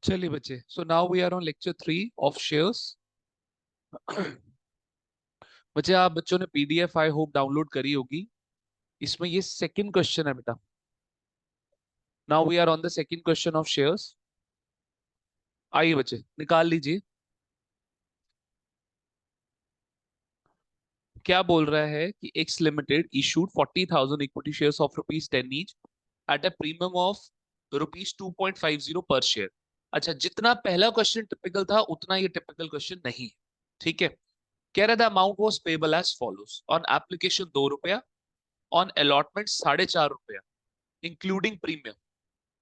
चलिए बच्चे, so now we are on lecture 3 of shares. बच्चे, आप बच्चों ने पीडीएफ आई होप डाउनलोड करी होगी। इसमें ये सेकंड क्वेश्चन है बेटा। Now we are on the second question of shares. आइए बच्चे, निकाल लीजिए। क्या बोल रहा है कि X Limited issued 40,000 equity shares of rupees 10 each at a premium of rupees 2.50 per share. अच्छा, जितना पहला क्वेश्चन टिपिकल था उतना ये टिपिकल क्वेश्चन नहीं है। ठीक है। कह रहा था amount was payable as follows on application 2 रुपया, ऑन अलॉटमेंट 4.5 रुपया, इंक्लूडिंग प्रीमियम।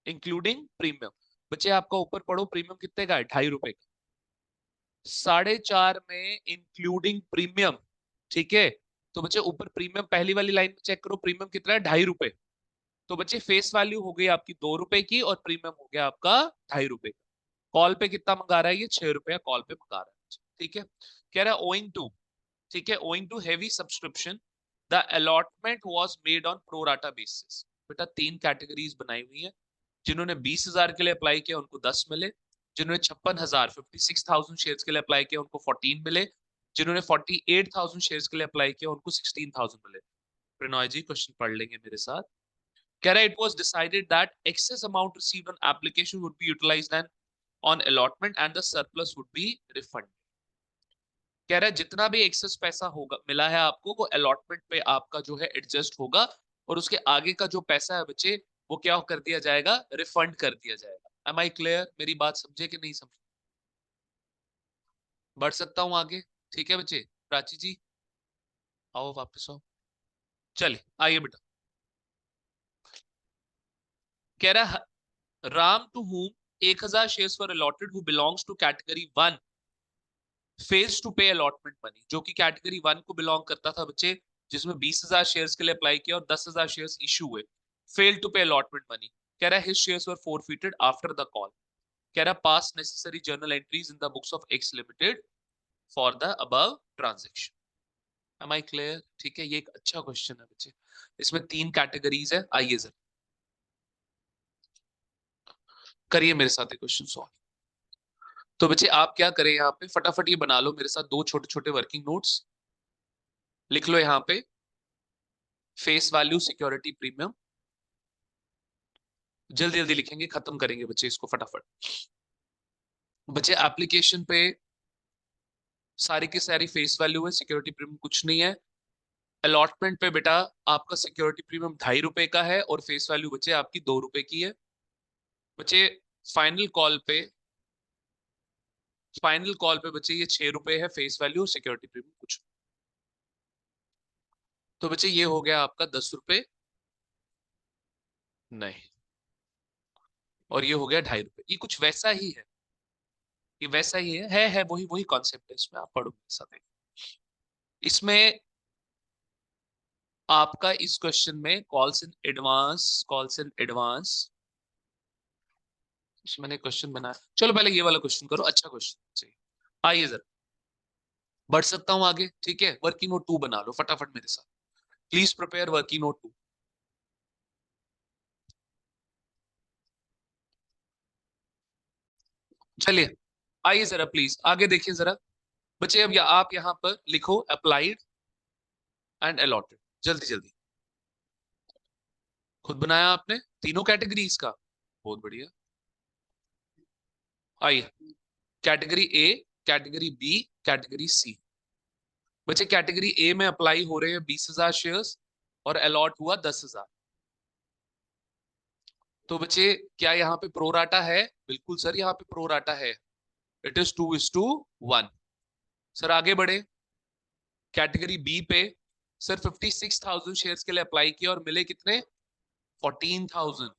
Including premium. बच्चे आपका ऊपर पढ़ो, प्रीमियम कितने का है? 2.5 रुपए का। 4.5 में इंक्लूडिंग प्रीमियम। ठीक है। तो बच्चे ऊपर प्रीमियम, पहली वाली लाइन में चेक करो, प्रीमियम कितना है? 2.5 रुपए। तो बच्चे फेस वैल्यू हो गई आपकी 2 रुपए की और प्रीमियम हो गया आपका 2.5 रुपए का। कॉल पे कितना मंगा रहा है? ये 6 रुपया कॉल पे मंगा रहा है। ठीक है। कह रहा है ओइंग टू, ठीक है, owing to heavy subscription the allotment was made on pro rata basis. बेटा 3 कैटेगरीज बनाई हुई है। जिन्होंने 20,000 के लिए अप्लाई किया उनको 10 मिले। जिन्होंने 56,000 शेयर्स के लिए अप्लाई किया उनको 14 मिले। जिन्होंने 48,000 शेयर्स के लिए अप्लाई किया उनको 16,000 मिले। प्रणॉय जी क्वेश्चन पढ़ लेंगे मेरे साथ। कह रहा है it was decided that excess amount received on application would be utilized and on allotment and the surplus would be refund. कह रहा है जितना भी एक्सेस पैसा होगा मिला है आपको, वो अलॉटमेंट पे आपका जो है एडजस्ट होगा, और उसके आगे का जो पैसा है बच्चे, वो क्या कर दिया जाएगा? रिफंड कर दिया जाएगा। Am I clear? मेरी बात समझे कि नहीं समझे? बढ़ सकता हूं आगे? ठीक है बच्चे। प्राची जी आओ, वापस आओ। चलिए आइए बेटा। कह रहा है Ram to whom 1,000 shares were allotted who belongs to category 1 fails to pay allotment money. जो कि कैटेगरी 1 को बिलोंग करता था बच्चे, जिसमें 20,000 शेयर्स के लिए अप्लाई किया और 10,000 शेयर्स इशू हुए। Fail to pay allotment money. कह रहा है his shares were forfeited after the call. कह रहा है pass necessary journal entries in the books of X Limited for the above transaction. Am I clear? ठीक है, ये एक अच्छा क्वेश्चन है बच्चे। इसमें 3 कैटेगरीज है। आइए जरा करिए मेरे साथ ये क्वेश्चन सॉल्व। तो बच्चे आप क्या करें, यहाँ पे फटाफट ये बना लो मेरे साथ 2 छोटे छोटे वर्किंग नोट्स। लिख लो यहाँ पे फेस वैल्यू, सिक्योरिटी, प्रीमियम। जल्दी जल्दी लिखेंगे, खत्म करेंगे बच्चे इसको फटाफट। बच्चे एप्लीकेशन पे सारी की सारी फेस वैल्यू है, सिक्योरिटी प्रीमियम कुछ नहीं है। अलॉटमेंट पे बेटा आपका सिक्योरिटी प्रीमियम 2.5 रुपए का है और फेस वैल्यू बच्चे आपकी 2 रुपए की है। बच्चे फाइनल कॉल पे, फाइनल कॉल पे बच्चे ये 6 रुपए है फेस वैल्यू और सिक्योरिटी प्रीमियम कुछ। तो बच्चे ये हो गया आपका 10 रुपए, नहीं, और ये हो गया 2.5 रुपए। ये कुछ वैसा ही है, ये वैसा ही है वही वही कॉन्सेप्ट है। इसमें आप पढ़ो मेरे साथ। इसमें आपका इस क्वेश्चन में calls in advance, calls in advance, मैंने क्वेश्चन बनाया। चलो पहले ये वाला क्वेश्चन करो, अच्छा क्वेश्चन चाहिए। आइए जरा बढ़ सकता हूं आगे। ठीक है, वर्किंग नोट 2 बना लो फटाफट मेरे साथ। Please prepare working note 2। चलिए आइए जरा प्लीज आगे देखिए जरा। बच्चे अब आप यहां पर लिखो अप्लाइड एंड अलॉटेड, जल्दी जल्दी। खुद बनाया आपने तीनों कैटेगरीज का, बहुत बढ़िया। आइए category A, category B, category C. बच्चे कैटेगरी ए में अप्लाई हो रहे हैं 20,000 शेयर्स और अलॉट हुआ 10,000। तो बच्चे क्या यहाँ पे प्रोराटा है? बिल्कुल सर, यहाँ पे प्रोराटा है। It is 2:1। सर आगे बढ़े कैटेगरी बी पे। सर 56,000 शेयर्स के लिए अप्लाई किया और मिले कितने? 14,000।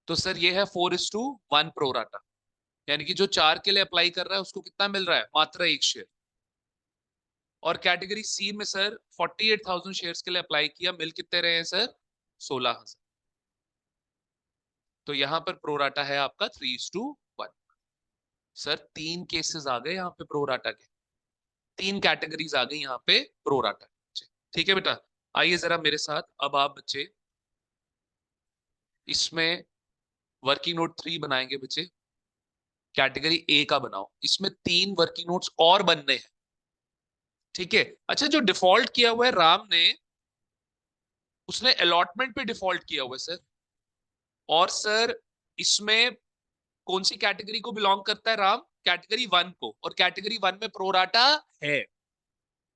तो सर ये है 4:1 प्रोराटा। यानी कि जो 4 के लिए अप्लाई कर रहा है उसको कितना मिल रहा है? मात्र 1 शेयर। और कैटेगरी सी में सर 48,000 शेयर्स के लिए अप्लाई किया, मिल कितने रहे हैं सर? 16,000। तो यहां पर प्रोराटा है आपका 3:1। सर 3 केसेस आ गए यहाँ पे प्रोराटा के, 3 कैटेगरीज आ गई यहाँ पे प्रोराटा। ठीक है बेटा। आइए जरा मेरे साथ अब आप बच्चे इसमें वर्किंग नोट 3 बनाएंगे बच्चे। कैटेगरी ए का बनाओ, इसमें 3 वर्किंग नोट्स और बनने हैं। ठीक है, अच्छा जो डिफॉल्ट किया हुआ है राम ने, उसने अलॉटमेंट पे डिफॉल्ट किया हुआ है सर। और सर इसमें कौन सी कैटेगरी को बिलोंग करता है राम? कैटेगरी 1 को, और कैटेगरी 1 में प्रोराटा है,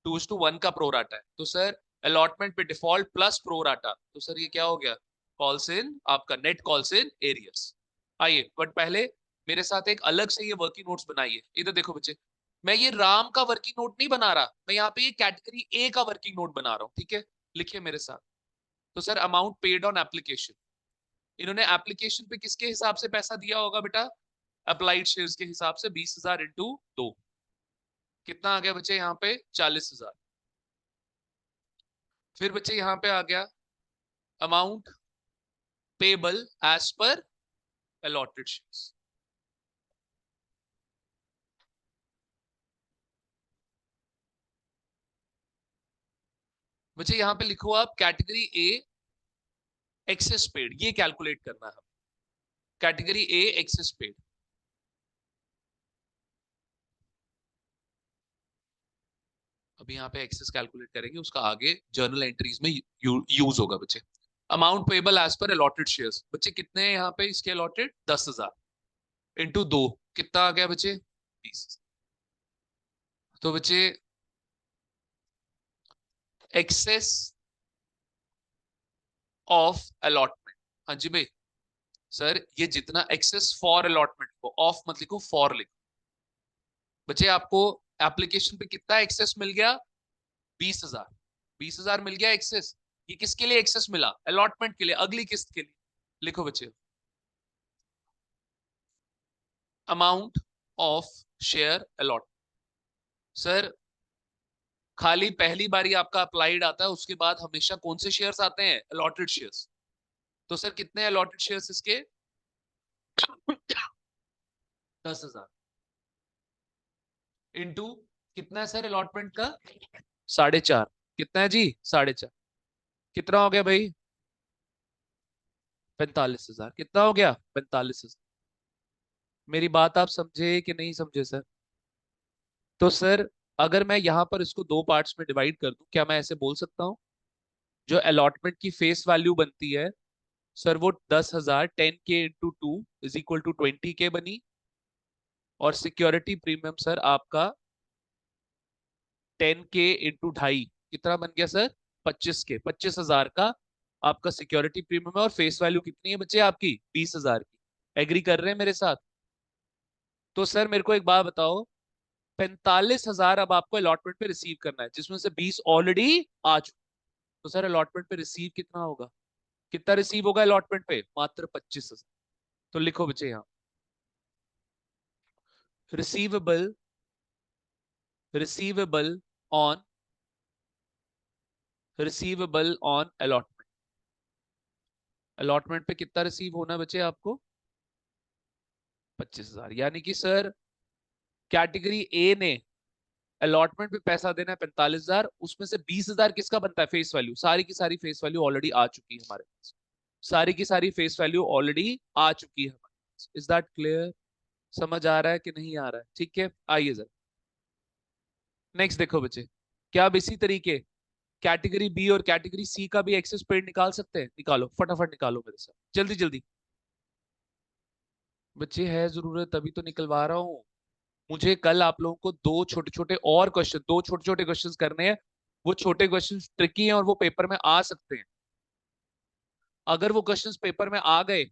2:1 का प्रोराटा है। तो सर अलॉटमेंट पे डिफॉल्ट प्लस प्रोराटा, तो सर ये क्या हो गया? कॉल्स इन, आपका नेट कॉल्स इन एरियर्स। आइए, बट पहले मेरे साथ एक अलग से ये वर्किंग नोट्स बनाइए। इधर देखो बच्चे, मैं ये राम का वर्किंग नोट नहीं बना रहा, मैं यहाँ पे ये कैटेगरी ए का वर्किंग नोट बना रहा हूँ। ठीक है, लिखिए मेरे साथ। तो sir amount paid on application, इन्होंने एप्लीकेशन पे किसके हिसाब से पैसा दिया होगा बेटा? अप्लाइड शेयर्स के हिसाब से 20,000 इंटू 2, कितना आ गया बच्चे यहाँ पे? 40,000। फिर बच्चे यहाँ पे आ गया amount payable as per allotted shares. बच्चे यहाँ पे लिखो आप कैटेगरी ए एक्सेस पेड, ये कैलकुलेट करना है। कैटेगरी ए एक्सेस पेड, अभी यहाँ पे एक्सेस कैलकुलेट करेंगे, उसका आगे जर्नल एंट्रीज में यूज होगा बच्चे। Amount payable as per allotted shares, बच्चे कितने हैं यहाँ पे इसके अलॉटेड? 10,000 इंटू 2, कितना आ गया बच्चे? 20। तो बच्चे एक्सेस ऑफ अलॉटमेंट, हाँ जी भाई सर, ये जितना एक्सेस फॉर अलॉटमेंट को, ऑफ मत लिखो, फॉर लिखो। बच्चे आपको एप्लीकेशन पे कितना एक्सेस मिल गया? 20,000। 20,000 मिल गया एक्सेस। ये किसके लिए एक्सेस मिला? अलॉटमेंट के लिए, अगली किस्त के लिए। लिखो बच्चे, amount of share allot. Sir खाली पहली बारी आपका अप्लाइड आता है, उसके बाद हमेशा कौन से शेयर्स आते हैं? Allotted shares. तो सर कितने अलॉटेड शेयर्स इसके? 10,000 इंटू कितना है सर अलॉटमेंट का? 4.5। कितना है जी? 4.5। कितना हो गया भाई? 45,000। कितना हो गया? 45,000। मेरी बात आप समझे कि नहीं समझे सर? तो सर अगर मैं यहाँ पर इसको दो पार्ट्स में डिवाइड कर दूं, क्या मैं ऐसे बोल सकता हूँ? जो अलॉटमेंट की फेस वैल्यू बनती है सर, वो 10,000, 10K into 2 is equal to 20K बनी। और सिक्योरिटी प्रीमियम सर आपका 10K इंटू 2.5 कितना बन गया सर? 25K, 25,000 का आपका सिक्योरिटी प्रीमियम है। और फेस वैल्यू कितनी है बच्चे आपकी? 20,000 की। एग्री कर रहे हैं मेरे साथ? तो सर मेरे को एक बात बताओ, 45,000 अब आपको अलॉटमेंट पे रिसीव करना है, जिसमें से 20 ऑलरेडी आ चुके। तो सर अलॉटमेंट पे रिसीव कितना होगा? कितना रिसीव होगा अलॉटमेंट पे? मात्र 25,000। तो लिखो बच्चे यहाँ, receivable, receivable on, receivable on allotment. Allotment पे कितना रिसीव होना बचे आपको? 25,000। यानी कि सर कैटेगरी ए ने अलॉटमेंट पे पैसा देना है 45,000, उसमें से 20,000 किसका बनता है? Face value. सारी की सारी फेस वैल्यू ऑलरेडी आ चुकी है हमारे पास, सारी की सारी फेस वैल्यू ऑलरेडी आ चुकी है हमारे पास। Is that clear? समझ आ रहा है कि नहीं आ रहा है? ठीक है, आइए जरा नेक्स्ट देखो बच्चे। क्या अब इसी तरीके कैटेगरी बी और कैटेगरी सी का भी एक्सेस पेड निकाल सकते हैं? निकालो, फटाफट निकालो मेरे साथ, जल्दी जल्दी। बच्चे है जरूरत तभी तो निकलवा रहा हूँ। मुझे कल आप लोगों को दो छोटे छोटे और क्वेश्चन, दो छोटे छोटे क्वेश्चन करने हैं। वो छोटे क्वेश्चन ट्रिकी हैं और वो पेपर में आ सकते हैं। अगर वो क्वेश्चंस पेपर में आ गए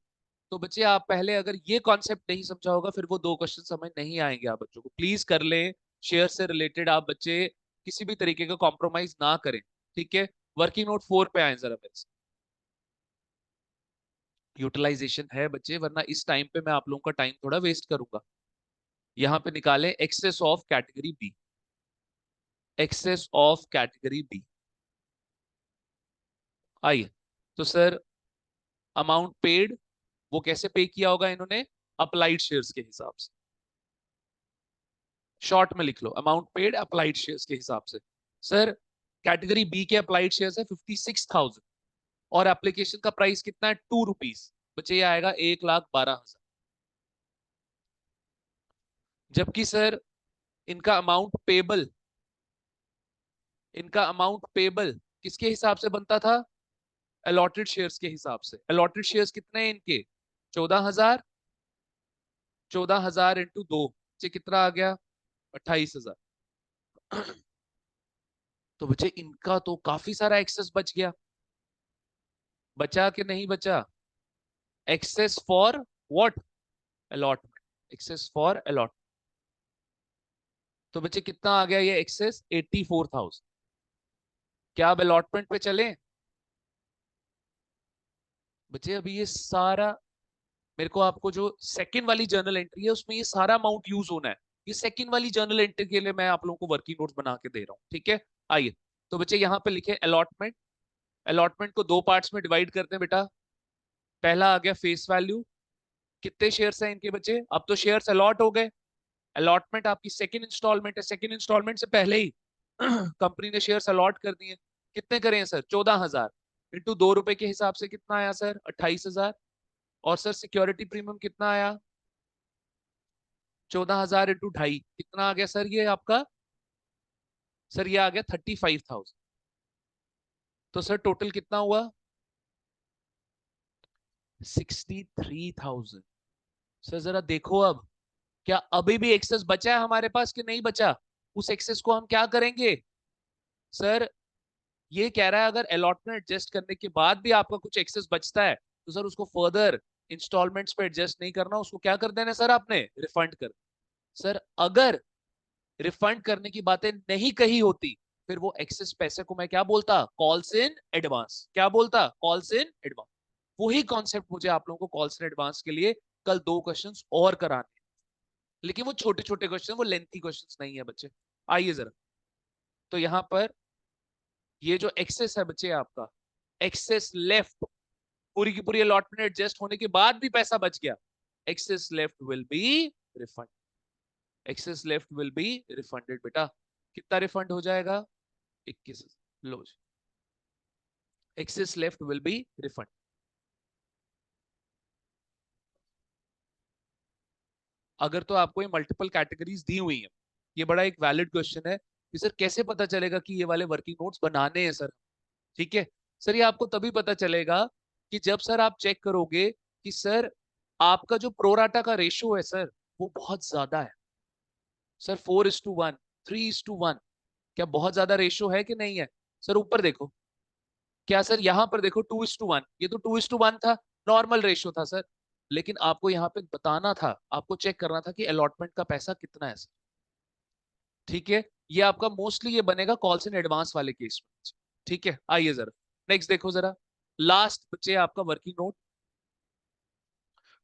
तो बच्चे आप पहले अगर ये कॉन्सेप्ट नहीं समझा होगा, फिर वो दो क्वेश्चन समझ नहीं आएंगे। आप बच्चों को प्लीज कर लें, शेयर से रिलेटेड आप बच्चे किसी भी तरीके का कॉम्प्रोमाइज ना करें। ठीक है, वर्किंग नोट 4 पे आए जरा मेरे से। यूटिलाइजेशन है बच्चे, वरना इस टाइम पे मैं आप लोगों का टाइम थोड़ा वेस्ट करूंगा। यहाँ पे निकाले excess of category B, excess of category B. आइए, तो सर अमाउंट पेड, वो कैसे पे किया होगा इन्होंने? अप्लाइड शेयर्स के हिसाब से। शॉर्ट में लिख लो, अमाउंट पेड अप्लाइड शेयर्स के हिसाब से। सर कैटेगरी बी के अप्लाइड शेयर्स है 56,000, और एप्लीकेशन का प्राइस कितना है? 2 रुपीज। बच्चे ये आएगा 1,12,000। जबकि सर इनका अमाउंट पेबल, इनका अमाउंट पेबल किसके हिसाब से बनता था? अलॉटेड शेयर्स के हिसाब से। अलॉटेड शेयर्स कितने हैं इनके? 14,000। 14,000 इंटू 2 से कितना आ गया? 28,000। तो बच्चे इनका तो काफी सारा एक्सेस बच गया। बचा कि नहीं बचा? Excess for what? Allotment. Excess for allotment. तो बच्चे कितना आ गया ये एक्सेस? 84,000। क्या अब अलॉटमेंट पे चले? बच्चे अभी ये सारा, मेरे को आपको जो सेकंड वाली जर्नल एंट्री है उसमें ये सारा अमाउंट यूज होना है। ये सेकंड वाली जर्नल एंट्री के लिए मैं आप लोगों को वर्किंग नोट्स बना के दे रहा हूँ, ठीक है? आइए, तो बच्चे यहाँ पे लिखे अलॉटमेंट। अलॉटमेंट को दो पार्ट्स में डिवाइड करते हैं बेटा। पहला आ गया फेस वैल्यू। कितने शेयर्स हैं इनके बच्चे? अब तो शेयर्स अलॉट हो गए। अलॉटमेंट आपकी सेकंड इंस्टॉलमेंट है। सेकंड इंस्टॉलमेंट से पहले ही कंपनी ने शेयर्स अलॉट कर दिए। कितने करें हैं सर? 14,000 इंटू 2 रुपए के हिसाब से कितना आया सर? 28,000। और सर सिक्योरिटी प्रीमियम कितना आया? 14,000 इंटू 2.5 कितना आ गया सर ये आपका? सर ये आ गया 35,000। तो सर टोटल कितना हुआ? 63,000। सर जरा देखो अब, क्या अभी भी एक्सेस बचा है हमारे पास कि नहीं बचा? उस एक्सेस को हम क्या करेंगे? सर ये कह रहा है अगर अलॉटमेंट एडजस्ट करने के बाद भी आपका कुछ एक्सेस बचता है तो सर उसको फर्दर इंस्टॉलमेंट्स पे एडजस्ट नहीं करना, उसको क्या कर देना सर आपने? रिफंड कर। सर अगर रिफंड करने की बातें नहीं कही होती फिर वो एक्सेस पैसे को मैं क्या बोलता? Calls in advance. क्या बोलता? Calls in advance. वही कॉन्सेप्ट मुझे आप लोगों को कॉल्स इन एडवांस के लिए कल दो क्वेश्चंस और कराने, लेकिन वो छोटे छोटे क्वेश्चन, वो लेंथी क्वेश्चंस नहीं है बच्चे। आइए जरा, तो यहां पर ये जो एक्सेस है बच्चे आपका, एक्सेस लेफ्ट, पूरी की पूरी अलॉटमेंट एडजस्ट होने के बाद भी पैसा बच गया, excess left will be refund. Excess left will be refunded बेटा। कितना रिफंड हो जाएगा? 21। लो जी, excess left will be refund. अगर तो आपको ये मल्टीपल कैटेगरीज दी हुई है, ये बड़ा एक वैलिड क्वेश्चन है कि सर कैसे पता चलेगा कि ये वाले वर्किंग नोट्स बनाने हैं सर? ठीक है सर, ये आपको तभी पता चलेगा कि जब सर आप चेक करोगे कि सर आपका जो प्रोराटा का रेशियो है सर वो बहुत ज्यादा है। सर 4:1, 3:1, क्या बहुत ज्यादा रेशियो है कि नहीं है? सर ऊपर देखो, क्या सर यहाँ पर देखो 2:1, ये तो 2:1 था, नॉर्मल रेशियो था सर। लेकिन आपको यहाँ पे बताना था, आपको चेक करना था कि अलॉटमेंट का पैसा कितना है सर। ठीक है, ये आपका मोस्टली ये बनेगा कॉल्स इन एडवांस वाले केस में। ठीक है, आइए जरा नेक्स्ट देखो जरा। लास्ट बच्चे आपका वर्किंग नोट,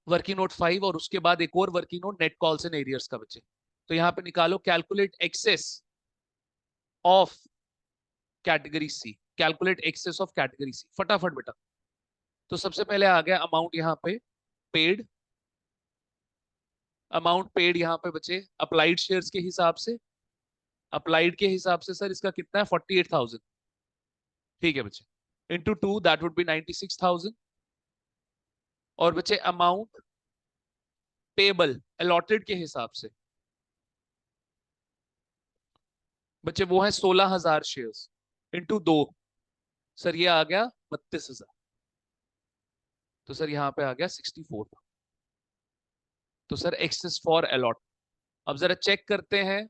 वर्किंग नोट 5, और उसके बाद एक और working note net calls and arrears का बच्चे। तो यहाँ पे निकालो calculate excess of category C. Calculate excess of category C फटाफट बेटा। तो सबसे पहले आ गया अमाउंट यहाँ पे पेड। अमाउंट पेड यहाँ पे बचे अप्लाइड शेयर्स के हिसाब से। अप्लाइड के हिसाब से सर इसका कितना है? 48,000। ठीक है बच्चे, इंटू 2 दैट वुड बी 96,000। और बच्चे अमाउंट पेबल अलॉटेड के हिसाब से बच्चे वो है 16,000 शेयर्स इंटू 2। सर ये आ गया 32,000। तो सर यहाँ पे आ गया 64। तो सर एक्सेस फॉर अलॉट। अब जरा चेक करते हैं,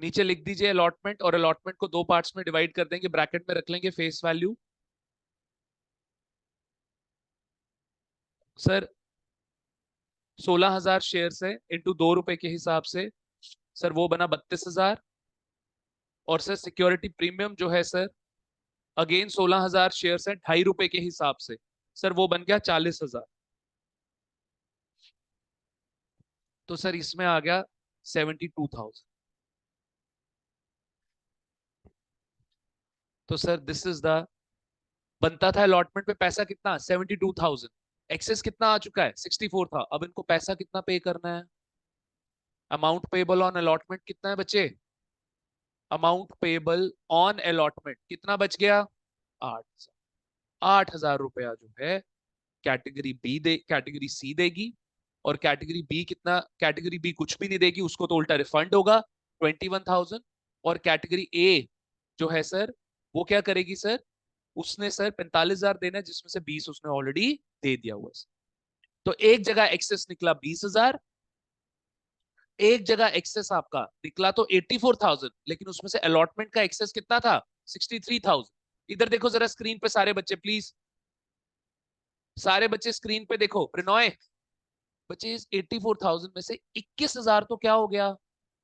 नीचे लिख दीजिए अलॉटमेंट, और अलॉटमेंट को दो पार्ट्स में डिवाइड कर देंगे, ब्रैकेट में रख लेंगे फेस वैल्यू। सर 16,000 शेयर्स है इंटू 2 रुपए के हिसाब से, सर वो बना 32,000। और सर सिक्योरिटी प्रीमियम जो है सर, अगेन 16,000 शेयर्स है 2.5 रुपए के हिसाब से, सर वो बन गया 40,000। तो सर इसमें आ गया 72,000। तो सर दिस इज द, बनता था अलॉटमेंट पे पैसा कितना? 72,000। एक्सेस कितना आ चुका है? 64 था। अब इनको पैसा कितना पे करना है? अमाउंट पेबल ऑन अलॉटमेंट कितना है बच्चे? अमाउंट पेबल ऑन अलॉटमेंट कितना बच गया? 8। 8,000 रुपया जो है कैटेगरी सी देगी। और कैटेगरी बी कितना, कैटेगरी बी कुछ भी नहीं देगी, उसको तो उल्टा रिफंड होगा 21,000। और कैटेगरी ए जो है सर, वो क्या करेगी सर, उसने सर 45,000 देना है, जिसमें से 20 उसने ऑलरेडी दे दिया हुआ है। तो एक जगह एक्सेस निकला 20,000, एक जगह एक्सेस आपका निकला तो 84,000, लेकिन उसमें से अलॉटमेंट का एक्सेस कितना था, 63,000। इधर देखो जरा स्क्रीन पे सारे बच्चे प्लीज, सारे बच्चे स्क्रीन पे देखो। प्रिनॉय, बच्चे इस 84,000 में से 21,000 तो क्या हो गया,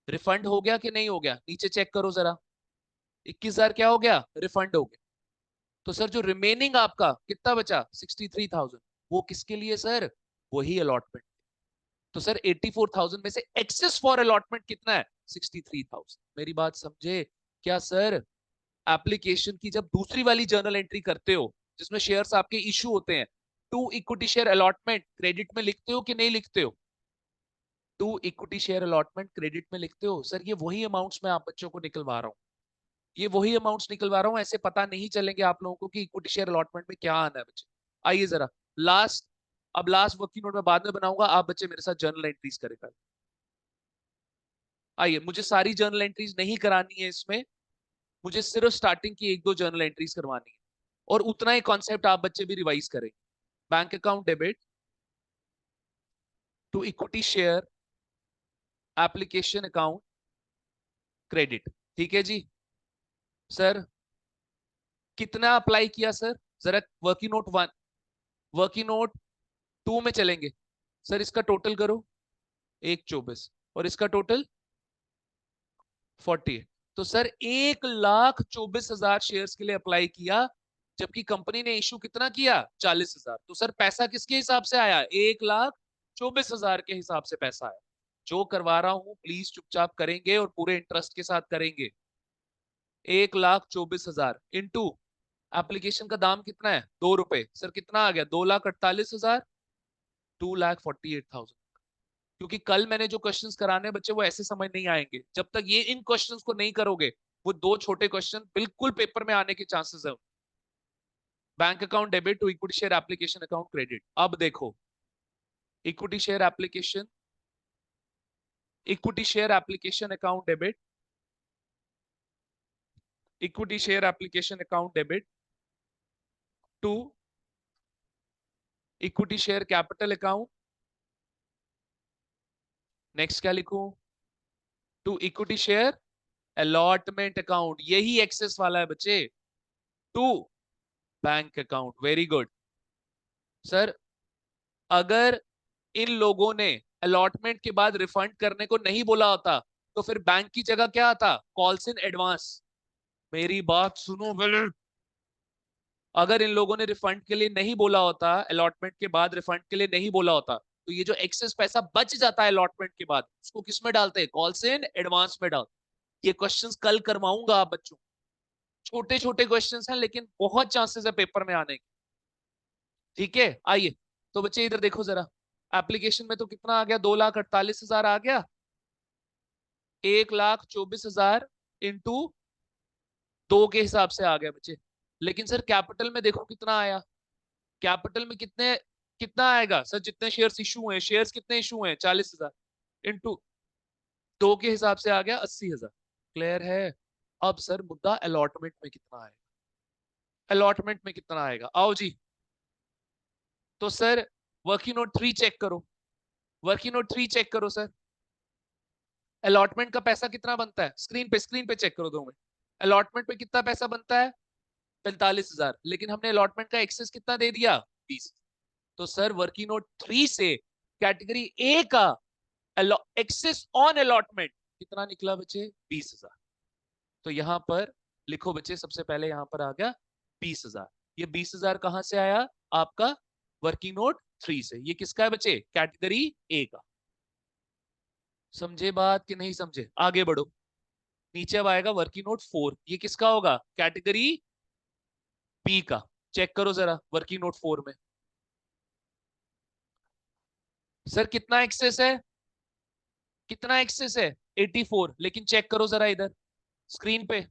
रिफंड हो गया कि नहीं हो गया, नीचे चेक करो जरा। 21,000 क्या हो गया, रिफंड हो गया। तो सर जो रिमेनिंग आपका कितना बचा, 63,000, वो किसके लिए सर, वही अलॉटमेंट। तो सर 84,000 में से एक्सेस फॉर अलॉटमेंट कितना है, 63,000। मेरी बात समझे क्या सर? एप्लीकेशन की जब दूसरी वाली जर्नल एंट्री करते हो, जिसमें शेयर्स आपके इशू होते हैं, to equity share allotment credit में लिखते हो कि नहीं लिखते हो? To equity share allotment credit में लिखते हो सर। ये वही अमाउंट्स मैं आप बच्चों को निकलवा रहा हूँ, ये वही अमाउंट्स निकलवा रहा हूँ। ऐसे पता नहीं चलेंगे आप लोगों को कि इक्विटी शेयर अलॉटमेंट में क्या आना है बच्चे। आइए जरा लास्ट, अब लास्ट वर्किंग नोट में बाद में बनाऊंगा, आप बच्चे मेरे साथ जर्नल एंट्रीज करेगा। आइए, मुझे सारी जर्नल एंट्रीज नहीं करानी है इसमें, मुझे सिर्फ स्टार्टिंग की एक दो जर्नल एंट्रीज करवानी है, और उतना ही कॉन्सेप्ट आप बच्चे भी रिवाइज करें। Bank account debit to equity share application account credit, ठीक है जी। सर कितना अप्लाई किया सर, जरा working note one, working note two में चलेंगे। सर इसका टोटल करो, 124, और इसका टोटल 48। तो सर 1,24,000 शेयर्स के लिए अप्लाई किया, जबकि कंपनी ने इशू कितना किया, 40,000। तो सर पैसा किसके हिसाब से आया, 1,24,000 के हिसाब से पैसा आया। जो करवा रहा हूं प्लीज चुपचाप करेंगे और पूरे इंटरेस्ट के साथ करेंगे। 1,24,000 इंटू एप्लीकेशन का दाम कितना है, 2 रुपए, सर कितना आ गया, 2,48,000, 2,48,000। क्योंकि कल मैंने जो क्वेश्चंस कराने बच्चे वो ऐसे समझ नहीं आएंगे जब तक ये इन क्वेश्चंस को नहीं करोगे। वो दो छोटे क्वेश्चन बिल्कुल पेपर में आने के चांसेस है। Bank account debit to equity share application account credit. अब देखो, equity share application, equity share application account debit, equity share application account debit to equity share capital account, next क्या लिखूं, to equity share allotment account, यही excess वाला है बच्चे, to bank account. Very good sir. अगर इन लोगों ने अलॉटमेंट के बाद रिफंड करने को नहीं बोला होता, तो फिर बैंक की जगह क्या आता, कॉल्स इन एडवांस। मेरी बात सुनो पहले, अगर इन लोगों ने रिफंड के लिए नहीं बोला होता, अलॉटमेंट के बाद रिफंड के लिए नहीं बोला होता, तो ये जो एक्सेस पैसा बच जाता है अलॉटमेंट के बाद, उसको किस में डालते हैं, कॉल्स इन एडवांस में डालते। ये क्वेश्चंस कल करवाऊंगा आप बच्चों, छोटे छोटे क्वेश्चंस हैं लेकिन बहुत चांसेस है पेपर में आने के, ठीक है। आइए, तो बच्चे इधर देखो जरा, एप्लीकेशन में तो कितना आ गया, 2,48,000 आ गया, 1,24,000 इंटू 2 के हिसाब से आ गया बच्चे। लेकिन सर कैपिटल में देखो कितना आया, कैपिटल में कितने, कितना आएगा सर, जितने शेयर्स इशू हुए, शेयर्स कितने इशू हुए, 40,000 इंटू 2 के हिसाब से आ गया 80,000। क्लियर है? अब सर मुद्दा अलॉटमेंट में कितना आएगा, अलॉटमेंट में कितना आएगा, आओ जी। तो सर वर्किंग नोट 3 चेक करो, वर्किंग नोट 3 चेक करो सर। अलॉटमेंट का पैसा कितना बनता है, स्क्रीन पे चेक करो 2 में। अलॉटमेंट में कितना पैसा बनता है, 45,000, लेकिन हमने अलॉटमेंट का एक्सेस कितना दे दिया, 20। तो सर वर्किंग नोट 3 से कैटेगरी ए का एक्सेस ऑन अलॉटमेंट कितना निकला बच्चे, 20,000। तो यहां पर लिखो बच्चे, सबसे पहले यहां पर आ गया 20,000। ये 20,000 कहां से आया, आपका वर्किंग नोट 3 से। ये किसका है बच्चे, कैटेगरी ए का। समझे बात कि नहीं समझे, आगे बढ़ो। नीचे अब आएगा वर्किंग नोट 4, ये किसका होगा, कैटेगरी बी का। चेक करो जरा वर्किंग नोट 4 में, सर कितना एक्सेस है, कितना एक्सेस है, 84। लेकिन चेक करो जरा इधर स्क्रीन पे,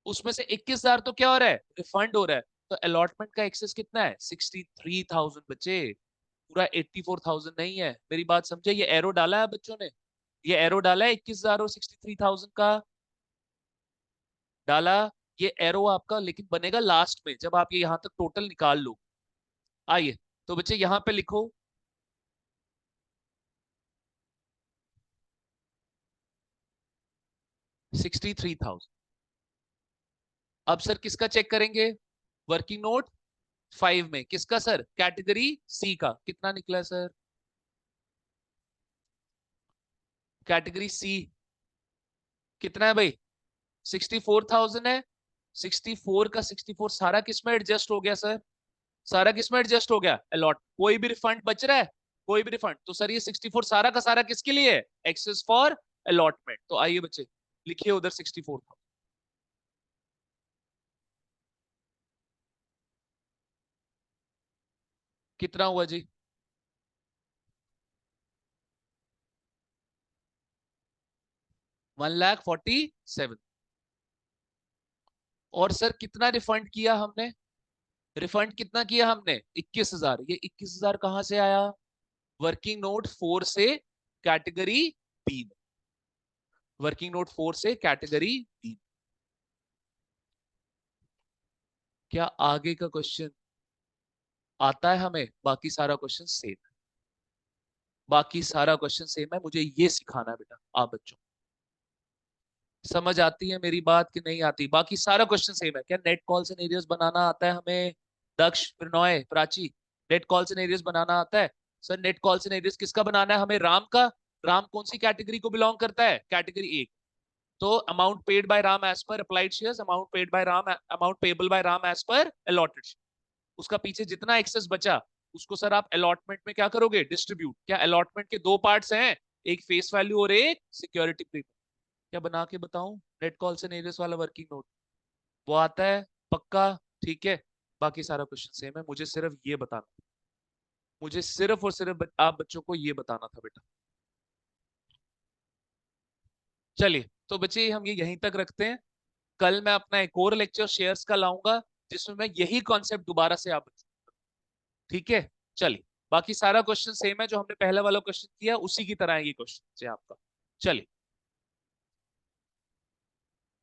उसमें से 21,000 तो क्या हो रहा है, रिफंड हो रहा है। तो अलॉटमेंट का एक्सेस कितना है? 63,000 बच्चे, पूरा 84,000 नहीं है। मेरी बात समझे? ये एरो डाला है बच्चों ने, ये एरो डाला है 21,000 और 63,000 का डाला। ये एरो आपका लेकिन बनेगा लास्ट में, जब आप ये यहां तक टोटल निकाल लो। आइए तो बच्चे यहां पे लिखो 63,000। अब सर किसका चेक करेंगे? वर्किंग नोट 5 में किसका सर? कैटेगरी सी का। कितना निकला है सर? कैटेगरी सी कितना है भाई? 64,000 है। 64 का 64 सारा किसमें एडजस्ट हो गया सर? सारा किसमें एडजस्ट हो गया? अलॉट। कोई भी रिफंड बच रहा है? कोई भी रिफंड? तो सर ये 64 सारा का सारा किसके लिए है? Excess for allotment. तो आइए बच्चे लिखिए उधर 64 था। कितना हुआ जी? 1,47,000। और सर कितना रिफंड किया हमने? रिफंड कितना किया हमने? 21,000। ये 21,000 कहां से आया? वर्किंग नोट 4 से कैटेगरी बी में। वर्किंग नोट 4 से कैटेगरी बी। क्या आगे का क्वेश्चन आता है हमें? बाकी सारा क्वेश्चन सेम है। बाकी सारा क्वेश्चन सेम है। मुझे ये सिखाना है बेटा आप बच्चों। समझ आती है मेरी बात कि नहीं आती? बाकी सारा क्वेश्चन सेम है। क्या नेट कॉल सिनेरियोस बनाना आता है हमें? Daksh, Pranoy, Prachi, net call scenarios बनाना आता है? सर नेट कॉल सिनेरियोस किसका बनाना है हमें? राम का। राम कौन सी कैटेगरी को बिलोंग करता है? Category A. तो amount paid by Ram as per applied shares, amount paid by Ram, amount payable by Ram as per allotted. उसका पीछे जितना एक्सेस बचा उसको सर आप अलॉटमेंट में क्या करोगे? डिस्ट्रीब्यूट। क्या अलॉटमेंट के दो पार्ट्स हैं? एक फेस वैल्यू और एक सिक्योरिटी प्रीमियम। क्या बना के बताऊं? नेट कॉल सिनेरियोस वाला वर्किंग नोट वो आता है पक्का? ठीक है। बाकी सारा क्वेश्चन सेम है। मुझे सिर्फ ये बताना, मुझे सिर्फ और सिर्फ आप बच्चों को ये बताना था बेटा। चलिए तो बच्चे हम ये यहीं तक रखते हैं। कल मैं अपना एक और लेक्चर शेयर्स का लाऊंगा जिसमें मैं यही कॉन्सेप्ट दोबारा से आप, ठीक है? चलिए बाकी सारा क्वेश्चन सेम है, जो हमने पहला वाला क्वेश्चन किया उसी की तरह है ये क्वेश्चन आपका। चलिए।